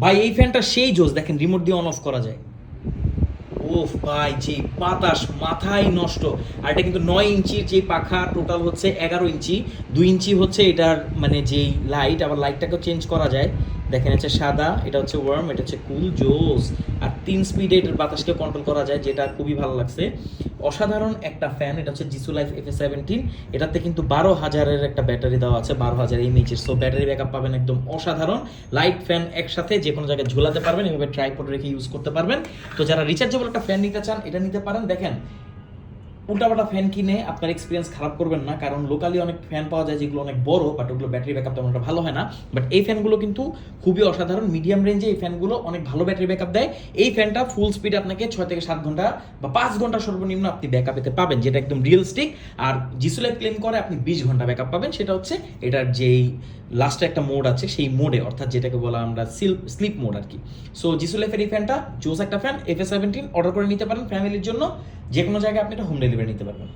ভাই এই ফ্যানটা সেই জোস, দেখেন রিমোট দিয়ে অন অফ করা যায়। ওফ ভাই, যে বাতাস মাথায় নষ্ট। আর এটা কিন্তু 9 ইঞ্চির যে পাখা, টোটাল হচ্ছে 11 ইঞ্চি, 2 ইঞ্চি হচ্ছে এটার মানে যেই লাইট, আবার লাইটটাকেও চেঞ্জ করা যায়। দেখেন হচ্ছে সাদা, এটা হচ্ছে ওয়ার্ম, এটা হচ্ছে কুল, জোস। আর 3 স্পিডে এটার বাতাসকে কন্ট্রোল করা যায়, যেটা খুবই ভালো লাগছে। অসাধারণ একটা ফ্যান, এটা হচ্ছে জিসু লাইফ FA17। এটাতে কিন্তু 12,000-এর একটা ব্যাটারি দেওয়া আছে, 12,000 mAh, সো ব্যাটারি ব্যাকআপ পাবেন একদম অসাধারণ। লাইট ফ্যান একসাথে যে কোনো জায়গায় ঝোলাতে পারবেন, এভাবে ট্রাইপড রেখে ইউজ করতে পারবেন। তো যারা রিচার্জেবল একটা ফ্যান নিতে চান এটা নিতে পারেন। দেখেন উল্টাপাল্টা ফ্যান কিনে আপনার এক্সপিরিয়েন্স খারাপ করবেন না, কারণ লোকালি অনেক ফ্যান পাওয়া যায় যেগুলো অনেক বড়, বাট ওগুলো ব্যাটারি ব্যাকআপ তেমন একটা ভালো হয় না। বাট এই ফ্যানগুলো কিন্তু খুবই অসাধারণ, মিডিয়াম রেঞ্জে এই ফ্যানগুলো অনেক ভালো ব্যাটারি ব্যাকআপ দেয়। এই ফ্যানটা ফুল স্পিড আপনাকে 6 থেকে 7 ঘন্টা বা 5 ঘন্টা সর্বনিম্ন আপনি ব্যাকআপ পেতে পাবেন, যেটা একদম রিয়েলিস্টিক। আর জিসুলাইফ ক্লেম করে আপনি 20 ঘন্টা ব্যাকআপ পাবেন, সেটা হচ্ছে এটার যেই লাস্টে একটা মোড আছে সেই মোডে, অর্থাৎ যেটাকে বলা আমরা স্লিপ মোড আর কি। সো জিসুলাইফের এই ফ্যানটা জোস একটা ফ্যান, FA17 অর্ডার করে নিতে পারেন ফ্যামিলির জন্য। যে কোনো জায়গায় আপনি এটা হোম ডেলিভারি নিতে পারবেন।